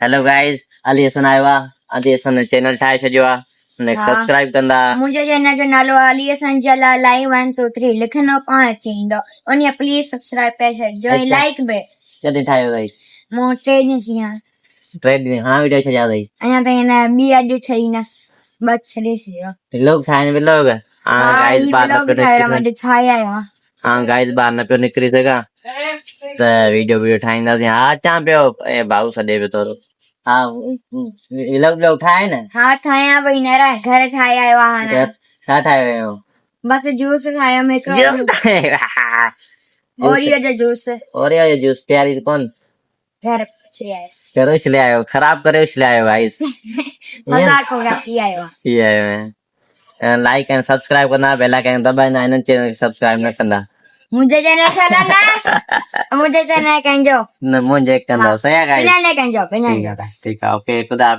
Hello guys, Ali Hasan आयो आहे। Ali Hasan channel ठाहे छॾियो आहे, हुनखे हा। सब्सक्राइब कंदा। मुंहिंजे चैनल जो नालो अली हसन जलाल लाइक 1 2 3 लिखंदो पाण अची ईंदो उन प्लीज सब्सक्राइब करे छॾिजो ऐं अच्छा। लाइक बि। कॾहिं ठाहियो अथई? मूं 3 ॾींहं थी विया 3 ॾींहं हाणे वीडियो छॾिया अथई? अञा ताईं न ॿी अॼु छॾींदसि ॿ छॾे छॾियो। व्लॉग ठाहिनि व्लॉग। हा गाइस ही ॿाहिरि न ब्लॉग पियो ठाहे निकिरी मां ठाहे आयो आहियां। हाँ गाइस ॿाहिरि न पियो निकिरी सघां त वीडियो ठाहींदासीं। हा अचां पियो ऐं भाऊ सॾे पियो थोरो। हा व्लॉग ठाहे न। हा ठाहियां पई न रह घर ठाहे आयो आहे हाणे। छा ठाहे वियो आहियो? बसि जूस ठाहियो जूस ठाहे ओरियो जो जूस। ओरियो जो जूस प्यारी कौन घर से आयो। करो इसलिए आयो, खराब करे इसलिए आयो गाइस। मजाक हो गया पी आयो आहे। ये है लाइक एंड सब्सक्राइब करना, बेल आइकन दबाइना, इन चैनल खे सब्सक्राइब न कंदा। मुंहिंजे चैनल सां मुंहिंजे चैनल कंजो न मुंहिंजे कंदा सही आहे गाइस। बिना कंजो बिना ठीक है ओके खुदा हाफिज़।